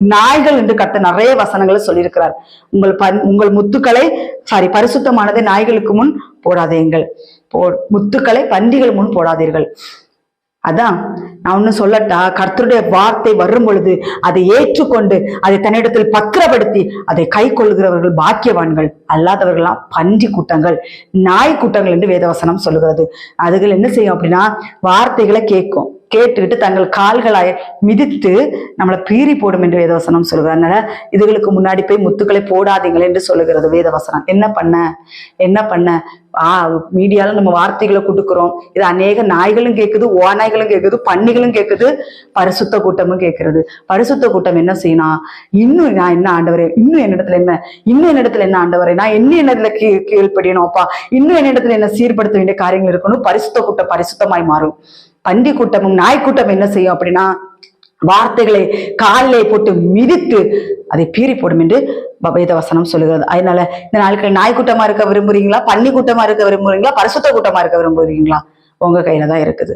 நாய்கள் என்று கர்த்தர் நிறைய வசனங்களை சொல்லியிருக்கிறார். உங்கள் முத்துக்களை பரிசுத்தமானதை நாய்களுக்கு முன் போடாதீர்கள், முத்துக்களை பன்றிகள் முன் போடாதீர்கள். அதான் நான் ஒண்ணு சொல்லட்டா, கர்த்தருடைய வார்த்தை வரும் பொழுது அதை ஏற்றுக்கொண்டு அதை தன்னிடத்தில் பத்திரப்படுத்தி அதை கை கொள்கிறவர்கள் பாக்கியவான்கள், அல்லாதவர்கள்லாம் பன்றி கூட்டங்கள், நாய் கூட்டங்கள் என்று வேதவசனம் சொல்லுகிறது. அதுகள் என்ன செய்யும் அப்படின்னா, வார்த்தைகளை கேட்டுக்கிட்டு தங்கள் கால்களாய் மிதித்து நம்மளை பீறி போடும் என்று வேதவசனம் சொல்லுகிறது. அதனால இதுகளுக்கு முன்னாடி போய் முத்துக்களை போடாதீங்கள் என்று சொல்லுகிறது வேதவசனம். என்ன பண்ண மீடியால நம்ம வார்த்தைகளை கொடுக்கிறோம். இது அநேக நாய்களும் கேட்குது, ஓநாய்களும் கேட்குது, பன்னிகளும் கேட்குது, பரிசுத்த கூட்டமும் கேட்கிறது. பரிசுத்த கூட்டம் என்ன செய்யணும், இன்னும் நான் என்ன ஆண்டவரே, இன்னும் என்னிடத்துல என்ன ஆண்டவரே, நான் என்னிடத்துல கீழ்ப்படியணும்ப்பா, இன்னும் என்னிடத்துல என்ன சீர்படுத்த வேண்டிய காரியங்கள் இருக்கணும். பரிசுத்த கூட்டம் பரிசுத்தமாய் மாறும். பன்றி கூட்டமும் நாய்க்கூட்டம் என்ன செய்யும் அப்படின்னா, வார்த்தைகளை காலிலே போட்டு மிதித்து அதை பீறி போடும் என்று வேதவசனம் சொல்லுகிறது. அதனால இந்த நாட்கள் நாய்க்கூட்டமா இருக்க விரும்புறீங்களா, பன்னி கூட்டமா இருக்க விரும்புறீங்களா, பரிசுத்த கூட்டமா இருக்க விரும்புறீங்களா? உங்க கையில தான் இருக்குது.